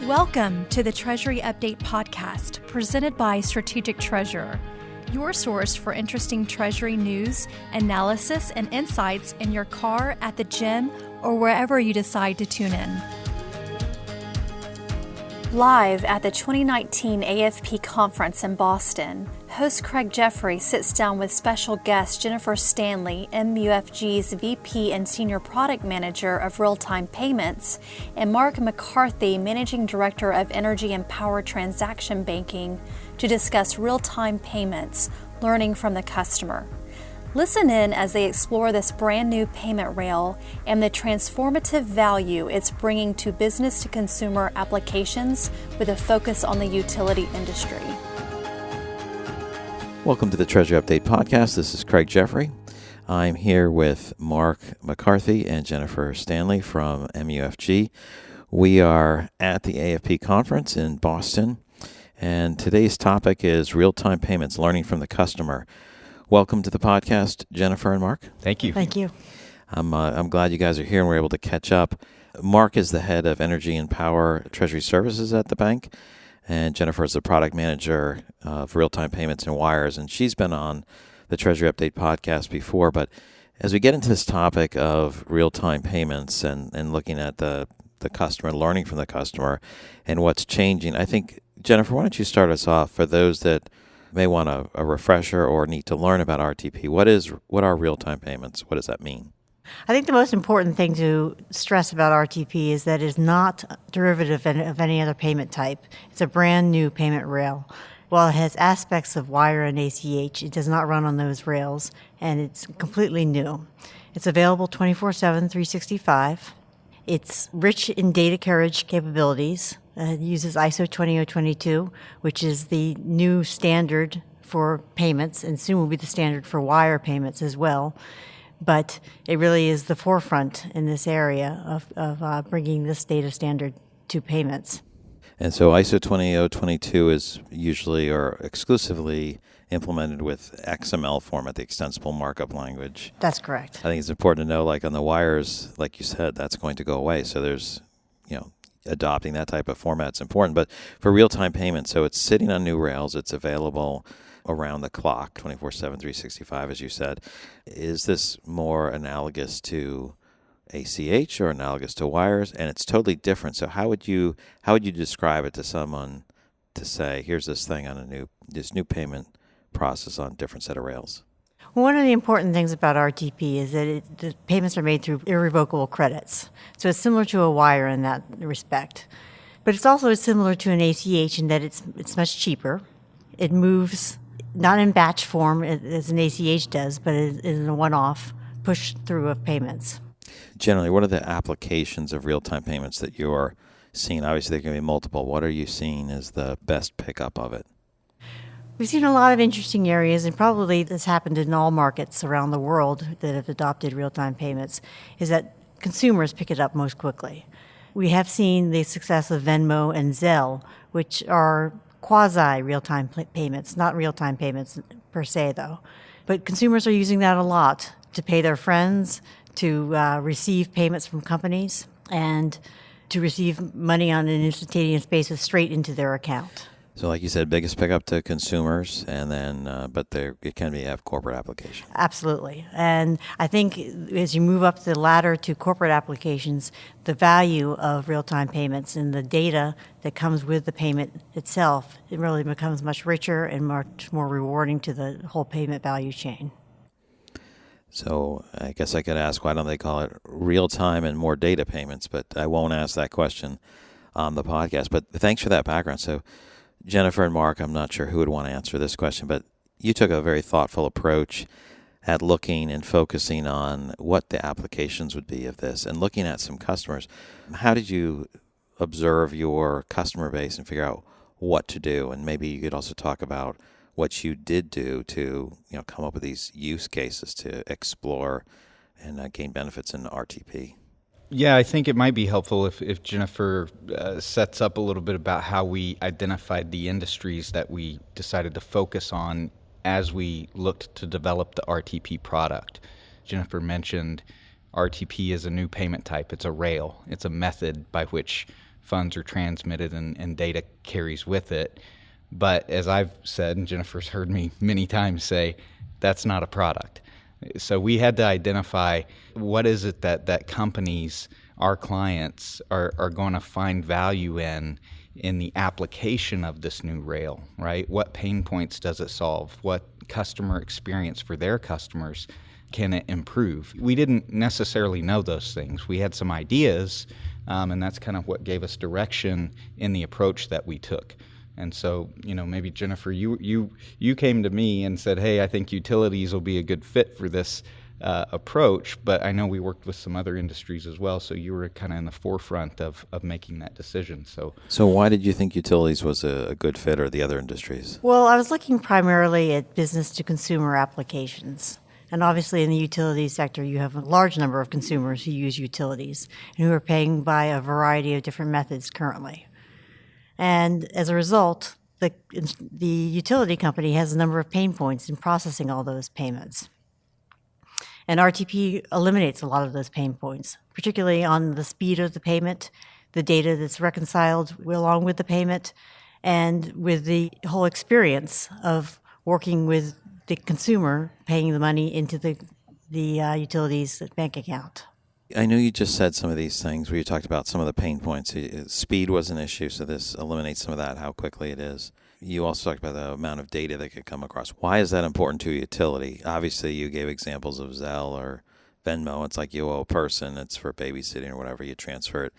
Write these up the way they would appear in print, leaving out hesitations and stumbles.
Welcome to the Treasury Update podcast, presented by Strategic Treasurer, your source for interesting Treasury news, analysis, and insights in your car, at the gym, or wherever you decide to tune in. Live at the 2019 AFP conference in Boston, host Craig Jeffery sits down with special guest Jennifer Stanley, MUFG's VP and Senior Product Manager of Real-Time Payments, and Mark McCarthy, Managing Director of Energy and Power Transaction Banking, to discuss real-time payments, learning from the customer. Listen in as they explore this brand new payment rail and the transformative value it's bringing to business-to-consumer applications with a focus on the utility industry. Welcome to the Treasury Update podcast. This is Craig Jeffery. I'm here with Mark McCarthy and Jennifer Stanley from MUFG. We are at the AFP conference in Boston, and today's topic is real-time payments, learning from the customer. Welcome to the podcast, Jennifer and Mark. Thank you. Thank you. I'm glad you guys are here and we're able to catch up. Mark is the head of Energy and Power Treasury Services at the bank, and Jennifer is the product manager of real-time payments and wires, and she's been on the Treasury Update podcast before. But as we get into this topic of real-time payments and looking at the customer, learning from the customer and what's changing, I think, Jennifer, why don't you start us off for those that may want a refresher or need to learn about RTP. What are real-time payments? What does that mean? I think the most important thing to stress about RTP is that it is not derivative of any other payment type. It's a brand new payment rail. While it has aspects of wire and ACH, it does not run on those rails, and it's completely new. It's available 24/7, 365. It's rich in data carriage capabilities. It uses ISO 20022, which is the new standard for payments, and soon will be the standard for wire payments as well. But it really is the forefront in this area of bringing this data standard to payments. And so ISO 20022 is usually or exclusively implemented with XML format, the extensible markup language. That's correct. I think it's important to know, like on the wires, like you said, that's going to go away. So there's, adopting that type of format is important. But for real-time payments, so it's sitting on new rails. It's available around the clock, 24/7, 365, as you said. Is this more analogous to ACH or analogous to wires? And it's totally different. So how would you describe it to someone to say, here's this thing on this new payment process on a different set of rails? One of the important things about RTP is that the payments are made through irrevocable credits. So it's similar to a wire in that respect. But it's also similar to an ACH in that it's much cheaper. It moves not in batch form as an ACH does, but it is in a one-off push through of payments. Generally, what are the applications of real-time payments that you're seeing? Obviously, there can be multiple. What are you seeing as the best pickup of it? We've seen a lot of interesting areas, and probably this happened in all markets around the world that have adopted real-time payments, is that consumers pick it up most quickly. We have seen the success of Venmo and Zelle, which are quasi-real-time payments, not real-time payments per se, though. But consumers are using that a lot to pay their friends, to receive payments from companies, and to receive money on an instantaneous basis straight into their account. So like you said, biggest pickup to consumers, and then, but it can have corporate application. Absolutely. And I think as you move up the ladder to corporate applications, the value of real-time payments and the data that comes with the payment itself, it really becomes much richer and much more rewarding to the whole payment value chain. So I guess I could ask, why don't they call it real-time and more data payments? But I won't ask that question on the podcast. But thanks for that background. So Jennifer and Mark, I'm not sure who would want to answer this question, but you took a very thoughtful approach at looking and focusing on what the applications would be of this and looking at some customers. How did you observe your customer base and figure out what to do? And maybe you could also talk about what you did do to come up with these use cases to explore and gain benefits in RTP. Yeah, I think it might be helpful if Jennifer sets up a little bit about how we identified the industries that we decided to focus on as we looked to develop the RTP product. Jennifer mentioned RTP is a new payment type. It's a rail. It's a method by which funds are transmitted and data carries with it. But as I've said, and Jennifer's heard me many times say, that's not a product. So we had to identify what is it that companies, our clients, are going to find value in the application of this new rail, right? What pain points does it solve? What customer experience for their customers can it improve? We didn't necessarily know those things. We had some ideas, and that's kind of what gave us direction in the approach that we took. And so, maybe Jennifer, you came to me and said, hey, I think utilities will be a good fit for this approach, but I know we worked with some other industries as well, so you were kind of in the forefront of making that decision. So why did you think utilities was a good fit, or the other industries? Well, I was looking primarily at business-to-consumer applications. And obviously in the utility sector, you have a large number of consumers who use utilities and who are paying by a variety of different methods currently. And as a result, the utility company has a number of pain points in processing all those payments. And RTP eliminates a lot of those pain points, particularly on the speed of the payment, the data that's reconciled along with the payment, and with the whole experience of working with the consumer paying the money into the utility's bank account. I know you just said some of these things where you talked about some of the pain points. Speed was an issue, so this eliminates some of that, how quickly it is. You also talked about the amount of data that could come across. Why is that important to a utility? Obviously, you gave examples of Zelle or Venmo. It's like you owe a person, it's for babysitting or whatever. You transfer it,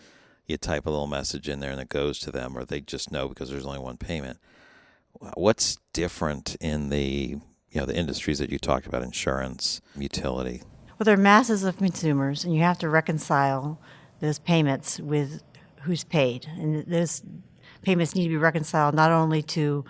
you type a little message in there and it goes to them, or they just know because there's only one payment. What's different in the industries that you talked about, insurance, utility? Well, there are masses of consumers, and you have to reconcile those payments with who's paid. And those payments need to be reconciled not only to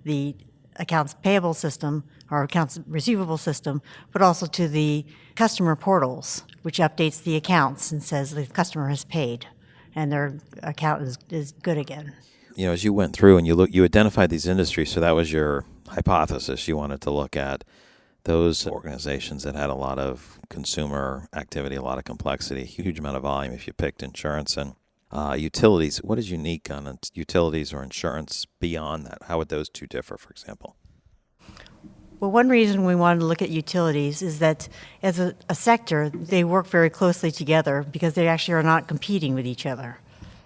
the accounts payable system or accounts receivable system, but also to the customer portals, which updates the accounts and says the customer has paid and their account is good again. As you went through and you identified these industries, so that was your hypothesis. You wanted to look at those organizations that had a lot of consumer activity, a lot of complexity, a huge amount of volume. If you picked insurance and utilities, what is unique on utilities or insurance beyond that? How would those two differ, for example? Well, one reason we wanted to look at utilities is that as a sector, they work very closely together because they actually are not competing with each other.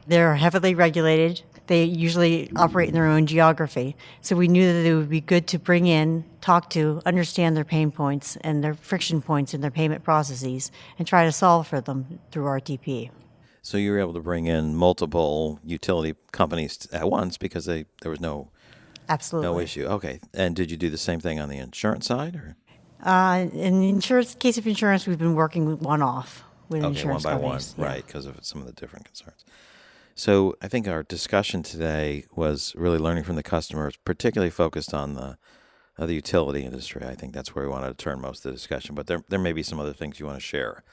They're heavily regulated. They usually operate in their own geography. So we knew that it would be good to bring in, talk to, understand their pain points and their friction points in their payment processes and try to solve for them through RTP. So you were able to bring in multiple utility companies at once because there was no issue. Okay. And did you do the same thing on the insurance side? Or? In the case of insurance, we've been working one-off with insurance one by companies. one, right, because of some of the different concerns. So I think our discussion today was really learning from the customers, particularly focused on the utility industry. I think that's where we wanted to turn most of the discussion, but there may be some other things you want to share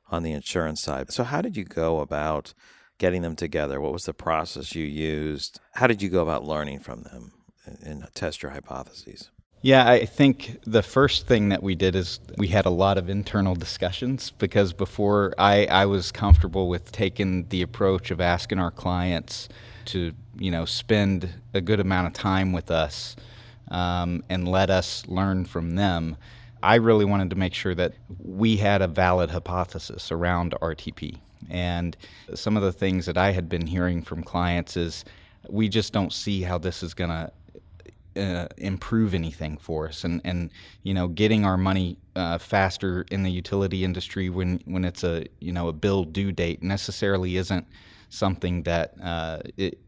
on the insurance side. So how did you go about getting them together? What was the process you used? How did you go about learning from them and test your hypotheses? Yeah, I think the first thing that we did is we had a lot of internal discussions because before I was comfortable with taking the approach of asking our clients to, spend a good amount of time with us and let us learn from them. I really wanted to make sure that we had a valid hypothesis around RTP. And some of the things that I had been hearing from clients is we just don't see how this is going to improve anything for us, and getting our money faster in the utility industry when it's a bill due date necessarily isn't something that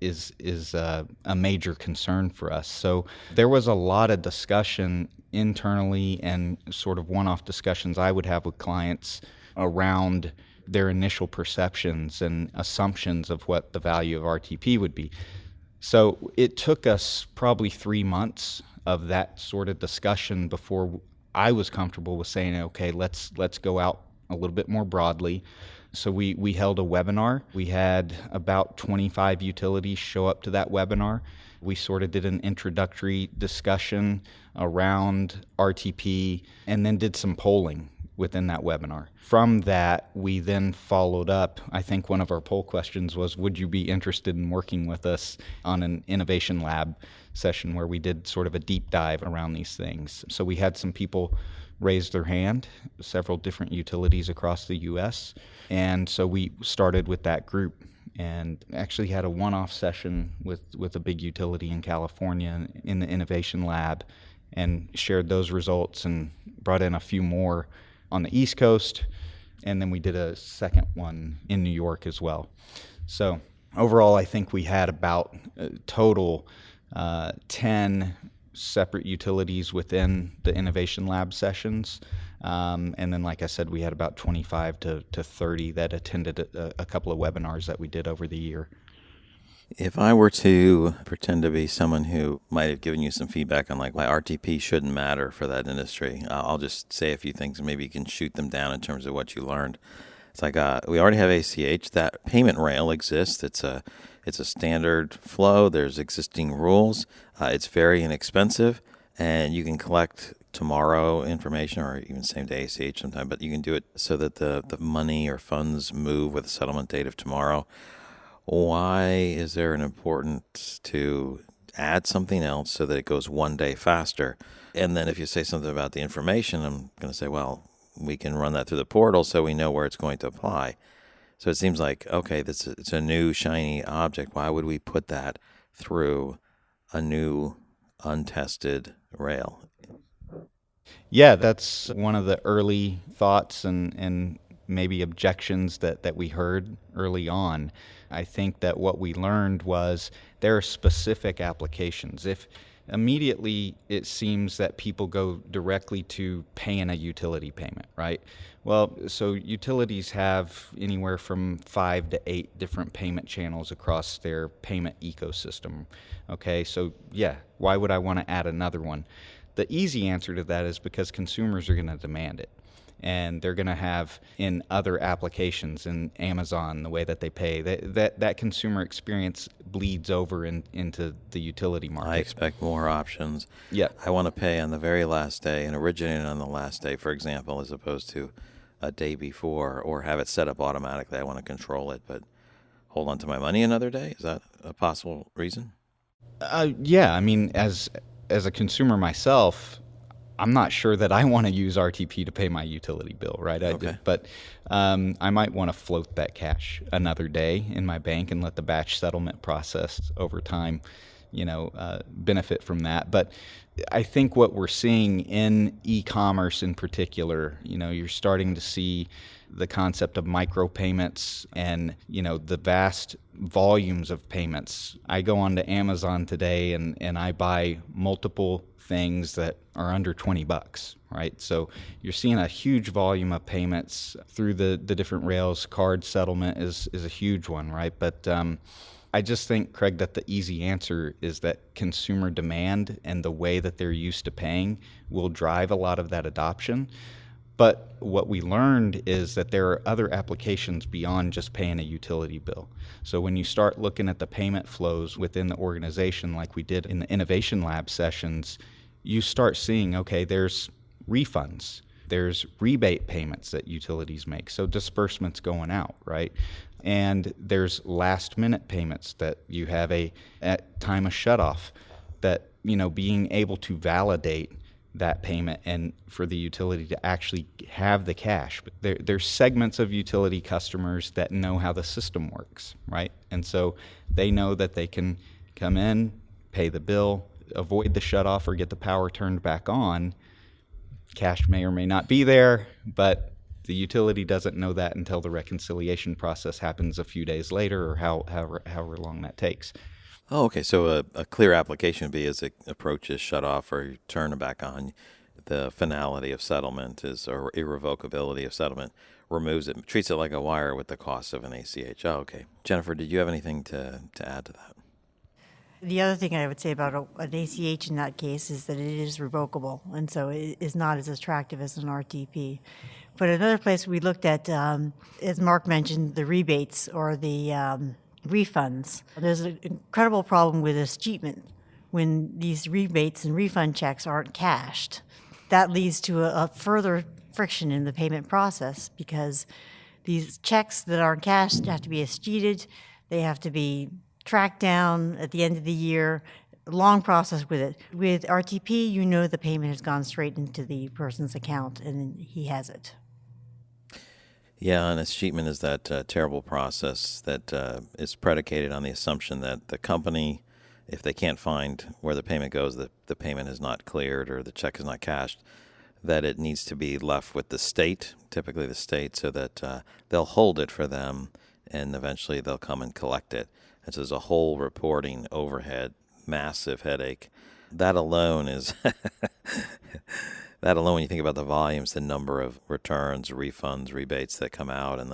is a major concern for us. So there was a lot of discussion internally and sort of one-off discussions I would have with clients around their initial perceptions and assumptions of what the value of RTP would be. So it took us probably 3 months of that sort of discussion before I was comfortable with saying, okay, let's go out a little bit more broadly. So we held a webinar. We had about 25 utilities show up to that webinar. We sort of did an introductory discussion around RTP and then did some polling within that webinar. From that, we then followed up. I think one of our poll questions was, would you be interested in working with us on an innovation lab session where we did sort of a deep dive around these things? So we had some people raise their hand, several different utilities across the U.S., and so we started with that group and actually had a one-off session with a big utility in California in the innovation lab and shared those results and brought in a few more on the East Coast, and then we did a second one in New York as well. So overall, I think we had about total 10 separate utilities within the Innovation Lab sessions. And then, like I said, we had about 25 to 30 that attended a couple of webinars that we did over the year. If I were to pretend to be someone who might have given you some feedback on like why RTP shouldn't matter for that industry, I'll just say a few things and maybe you can shoot them down in terms of what you learned. It's like we already have ACH. That payment rail exists. It's a standard flow. There's existing rules. It's very inexpensive, and you can collect tomorrow information or even same day ACH sometime, but you can do it so that the money or funds move with a settlement date of tomorrow. Why is there an importance to add something else so that it goes one day faster? And then if you say something about the information, I'm going to say, well, we can run that through the portal so we know where it's going to apply. So it seems like, okay, it's a new shiny object. Why would we put that through a new untested rail? Yeah, that's one of the early thoughts and maybe objections that we heard early on. I think that what we learned was there are specific applications. If immediately it seems that people go directly to paying a utility payment, right? Well, so utilities have anywhere from 5 to 8 different payment channels across their payment ecosystem. Okay, so yeah, why would I want to add another one? The easy answer to that is because consumers are going to demand it. And they're going to have in other applications, in Amazon, the way that they pay, that consumer experience bleeds over into the utility market. I expect more options. Yeah. I want to pay on the very last day and originate on the last day, for example, as opposed to a day before, or have it set up automatically. I want to control it, but hold on to my money another day? Is that a possible reason? Yeah. I mean, as a consumer myself, I'm not sure that I want to use RTP to pay my utility bill, right? Okay. But I might want to float that cash another day in my bank and let the batch settlement process over time, benefit from that. But I think what we're seeing in e-commerce in particular, you're starting to see the concept of micropayments and, the vast volumes of payments. I go onto Amazon today and I buy multiple things that are under $20, right? So you're seeing a huge volume of payments through the different rails. Card settlement is a huge one, right? But I just think, Craig, that the easy answer is that consumer demand and the way that they're used to paying will drive a lot of that adoption. But what we learned is that there are other applications beyond just paying a utility bill. So when you start looking at the payment flows within the organization, like we did in the Innovation Lab sessions, you start seeing, okay, there's refunds, there's rebate payments that utilities make, so disbursements going out, right? And there's last minute payments that you have at time of shutoff that, being able to validate that payment and for the utility to actually have the cash. But there's segments of utility customers that know how the system works, right? And so they know that they can come in, pay the bill, avoid the shutoff or get the power turned back on. Cash may or may not be there, but the utility doesn't know that until the reconciliation process happens a few days later or however long that takes. Oh, okay. So a clear application would be as it approaches shutoff or you turn it back on, the finality of settlement or irrevocability of settlement removes it, treats it like a wire with the cost of an ACH. Oh, okay. Jennifer, did you have anything to add to that? The other thing I would say about an ACH in that case is that it is revocable, and so it is not as attractive as an RTP. But another place we looked at, as Mark mentioned, the rebates or the refunds. There's an incredible problem with escheatment when these rebates and refund checks aren't cashed. That leads to a further friction in the payment process because these checks that aren't cashed have to be escheated. They have to be tracked down at the end of the year. Long process with it. With RTP, you know the payment has gone straight into the person's account and he has it. Yeah, and escheatment is that terrible process that is predicated on the assumption that the company, if they can't find where the payment goes, the payment is not cleared or the check is not cashed, that it needs to be left with the state, typically the state, so that they'll hold it for them and eventually they'll come and collect it. And so there's a whole reporting overhead, massive headache. That alone is that alone, when you think about the volumes, the number of returns, refunds, rebates that come out, and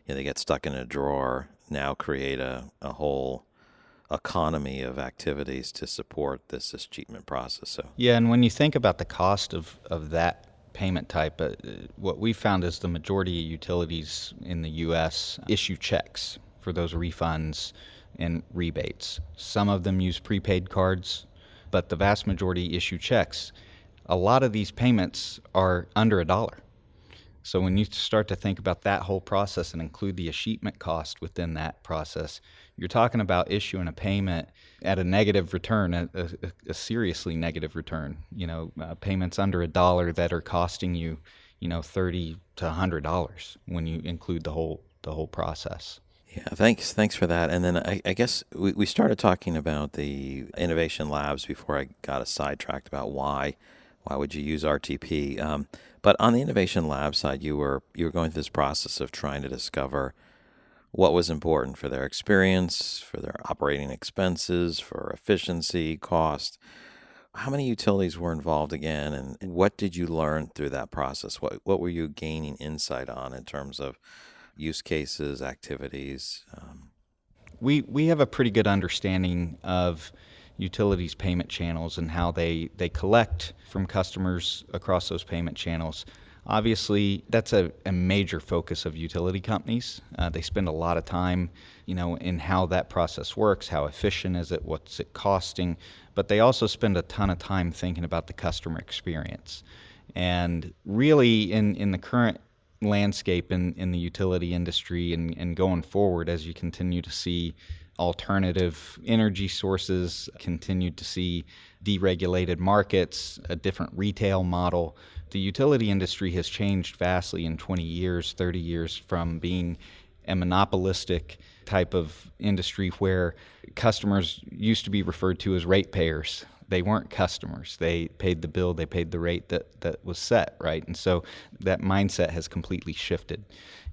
they get stuck in a drawer, now create a whole economy of activities to support this escheatment process. So Yeah, and when you think about the cost of that payment type, what we found is the majority of utilities in the U.S. issue checks for those refunds and rebates. Some of them use prepaid cards, but the vast majority issue checks. A lot of these payments are under $1. So when you start to think about that whole process and include the escheatment cost within that process, you're talking about issuing a payment at a negative return, a seriously negative return. Payments under $1 that are costing you, $30 to $100 when you include the whole process. yeah, thanks for that. And then I guess we started talking about the innovation labs before I got us sidetracked about why would you use RTP. But on the innovation lab side, you were going through this process of trying to discover what was important for their experience, for their operating expenses, for efficiency, cost. How many utilities were involved again, and what did you learn through that process? What were you gaining insight on in terms of use cases, activities? We have a pretty good understanding of utilities' payment channels and how they collect from customers across those payment channels. Obviously, that's a major focus of utility companies. They spend a lot of time, in how that process works, how efficient is it, what's it costing, but they also spend a ton of time thinking about the customer experience. And really, in the current landscape in the utility industry and going forward, as you continue to see alternative energy sources, continue to see deregulated markets, a different retail model, the utility industry has changed vastly in 20 years, 30 years from being a monopolistic type of industry where customers used to be referred to as ratepayers. They weren't customers. They paid the bill, they paid the rate that was set, right? And so that mindset has completely shifted.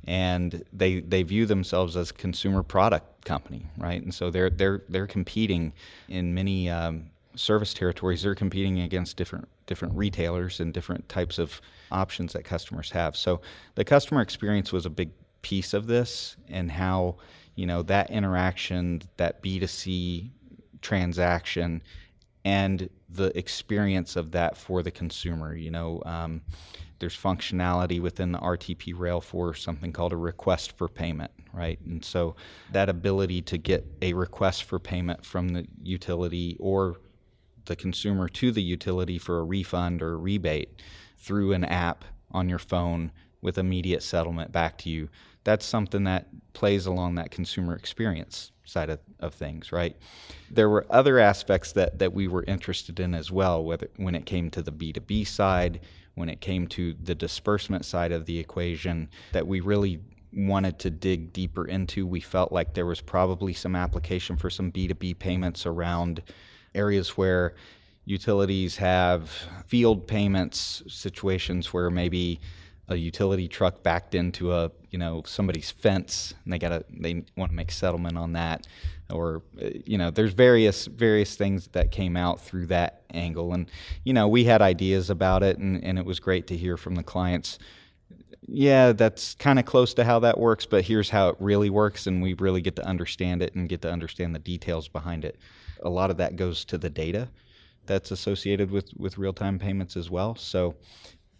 And they view themselves as a consumer product company, right? And so they're competing in many service territories. They're competing against different retailers and different types of options that customers have. So the customer experience was a big piece of this, and how that interaction, that B2C transaction, and the experience of that for the consumer. There's functionality within the RTP rail for something called a request for payment, right? And so that ability to get a request for payment from the utility or the consumer to the utility for a refund or a rebate through an app on your phone with immediate settlement back to you, that's something that plays along that consumer experience side of things, right? There were other aspects that we were interested in as well, when it came to the B2B side, when it came to the disbursement side of the equation, that we really wanted to dig deeper into. We felt like there was probably some application for some B2B payments around areas where utilities have field payments, situations where maybe a utility truck backed into somebody's fence and they want to make settlement on that, or there's various things that came out through that angle. And we had ideas about it, and it was great to hear from the clients, yeah, that's kind of close to how that works, but here's how it really works, and we really get to understand it and get to understand the details behind it. A lot of that goes to the data that's associated with real-time payments as well. So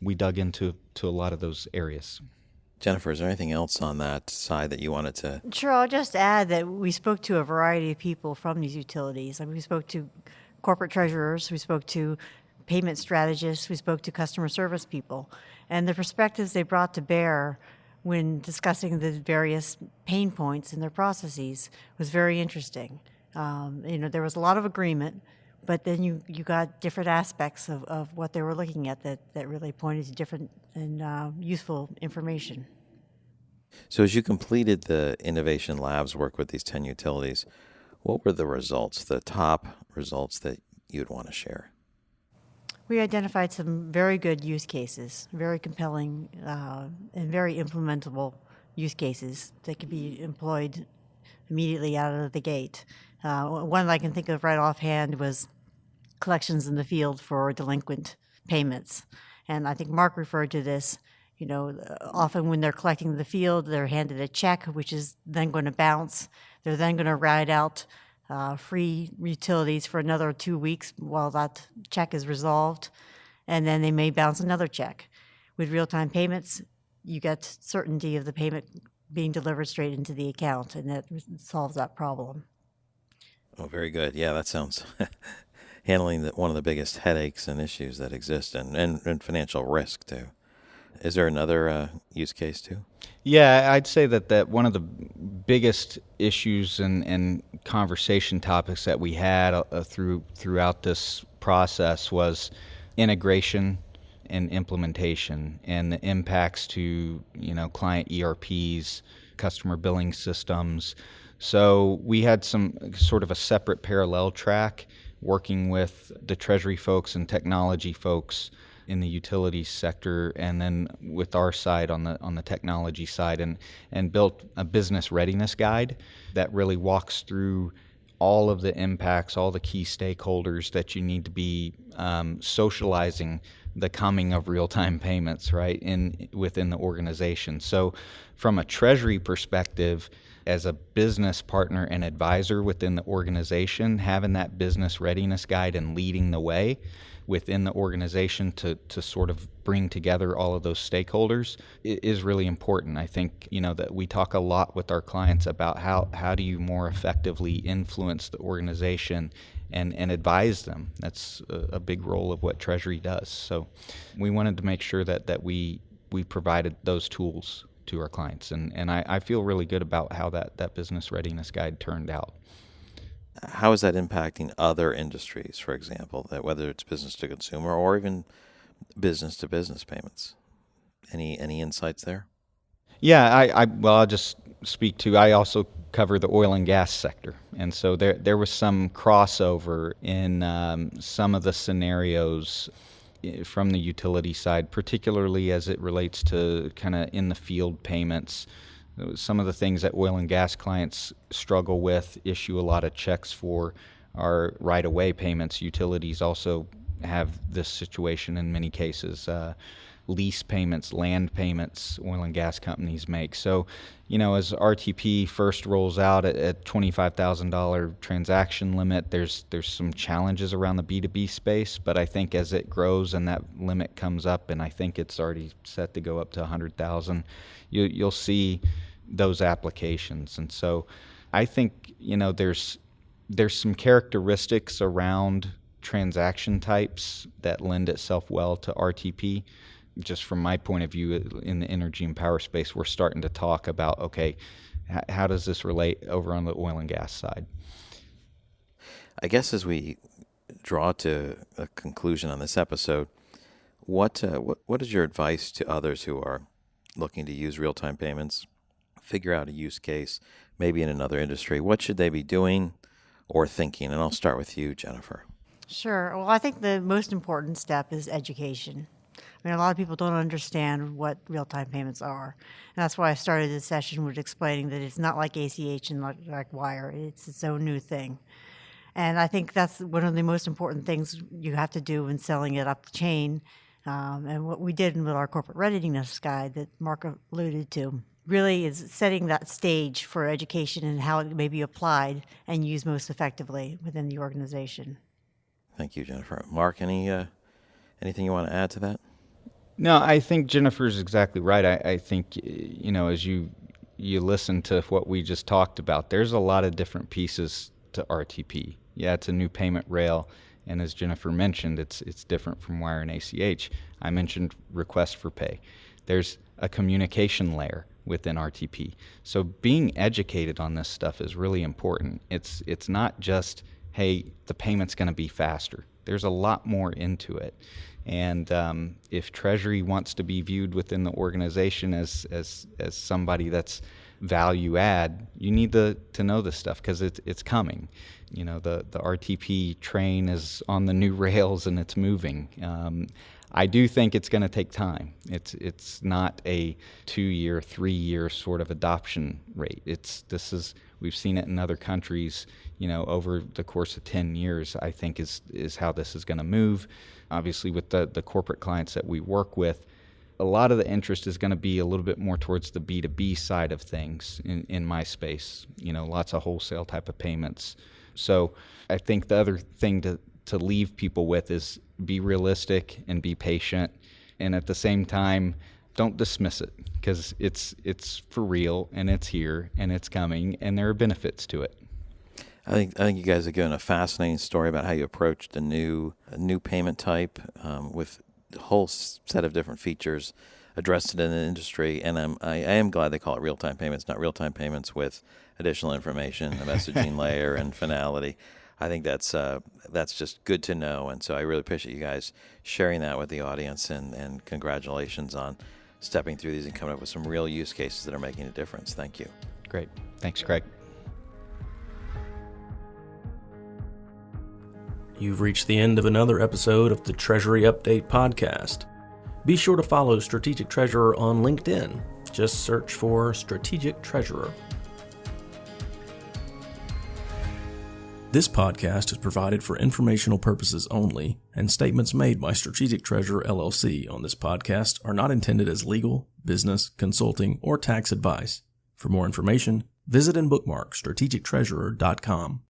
we dug into a lot of those areas. Jennifer, is there anything else on that side that you wanted to? Sure, I'll just add that we spoke to a variety of people from these utilities. We spoke to corporate treasurers, we spoke to payment strategists, we spoke to customer service people, and the perspectives they brought to bear when discussing the various pain points in their processes was very interesting. There was a lot of agreement, but then you got different aspects of what they were looking at that really pointed to different and useful information. So as you completed the Innovation Labs work with these 10 utilities, what were the results, the top results that you'd want to share? We identified some very good use cases, very compelling and very implementable use cases that could be employed immediately out of the gate. One that I can think of right offhand was collections in the field for delinquent payments. And I think Mark referred to this. Often when they're collecting in the field, they're handed a check, which is then going to bounce. They're then going to ride out free utilities for another 2 weeks while that check is resolved, and then they may bounce another check. With real-time payments, you get certainty of the payment being delivered straight into the account, and that solves that problem. Oh, very good. Yeah, that sounds handling one of the biggest headaches and issues that exist, and financial risk, too. Is there another use case, too? Yeah, I'd say that one of the biggest issues and conversation topics that we had throughout this process was integration and implementation and the impacts to client ERPs, customer billing systems. So we had some sort of a separate parallel track working with the Treasury folks and technology folks in the utilities sector, and then with our side on the technology side, and built a business readiness guide that really walks through all of the impacts, all the key stakeholders that you need to be socializing the coming of real-time payments, right, within the organization. So from a Treasury perspective, as a business partner and advisor within the organization, having that business readiness guide and leading the way within the organization to sort of bring together all of those stakeholders is really important. I think, that we talk a lot with our clients about how do you more effectively influence the organization and advise them. That's a big role of what Treasury does. So we wanted to make sure that we provided those tools to our clients. And I feel really good about how that business readiness guide turned out. How is that impacting other industries, for example, that whether it's business to consumer or even business to business payments? Any insights there? Yeah, I'll just speak to, I also cover the oil and gas sector. And so there was some crossover in some of the scenarios from the utility side, particularly as it relates to kind of in the field payments. Some of the things that oil and gas clients struggle with, issue a lot of checks for, are right-of-way payments. Utilities also have this situation in many cases. Lease payments, land payments, oil and gas companies make. So, as RTP first rolls out at $25,000 transaction limit, there's some challenges around the B2B space, but I think as it grows and that limit comes up, and I think it's already set to go up to 100,000, you'll see those applications. And so I think, there's some characteristics around transaction types that lend itself well to RTP. Just from my point of view in the energy and power space, we're starting to talk about, okay, how does this relate over on the oil and gas side? I guess as we draw to a conclusion on this episode, what is your advice to others who are looking to use real-time payments, figure out a use case, maybe in another industry? What should they be doing or thinking? And I'll start with you, Jennifer. Sure. Well, I think the most important step is education. I mean, a lot of people don't understand what real-time payments are. And that's why I started this session with explaining that it's not like ACH and like wire. It's its own new thing. And I think that's one of the most important things you have to do when selling it up the chain. And what we did with our corporate readiness guide that Mark alluded to really is setting that stage for education and how it may be applied and used most effectively within the organization. Thank you, Jennifer. Mark, anything you want to add to that? No, I think Jennifer's exactly right. I think, as you listen to what we just talked about, there's a lot of different pieces to RTP. Yeah, it's a new payment rail. And as Jennifer mentioned, it's different from wire and ACH. I mentioned request for pay. There's a communication layer within RTP. So being educated on this stuff is really important. It's not just, hey, the payment's going to be faster. There's a lot more into it. And if Treasury wants to be viewed within the organization as somebody that's value add, you need to know this stuff because it's coming. You know, the RTP train is on the new rails and it's moving. I do think it's going to take time. It's not a 2-year, 3-year sort of adoption rate. We've seen it in other countries, you know, over the course of 10 years, I think is how this is going to move. Obviously, with the corporate clients that we work with, a lot of the interest is going to be a little bit more towards the B2B side of things in my space, you know, lots of wholesale type of payments. So I think the other thing to leave people with is be realistic and be patient, and at the same time, don't dismiss it because it's for real and it's here and it's coming and there are benefits to it. I think you guys are giving a fascinating story about how you approached a new payment type with a whole set of different features addressed it in the industry, and I am glad they call it real-time payments, not real-time payments with additional information, a messaging layer, and finality. I think that's just good to know, and so I really appreciate you guys sharing that with the audience, and congratulations on stepping through these and coming up with some real use cases that are making a difference. Thank you. Great. Thanks, Craig. You've reached the end of another episode of the Treasury Update podcast. Be sure to follow Strategic Treasurer on LinkedIn. Just search for Strategic Treasurer. This podcast is provided for informational purposes only, and statements made by Strategic Treasurer LLC on this podcast are not intended as legal, business, consulting, or tax advice. For more information, visit and bookmark strategictreasurer.com.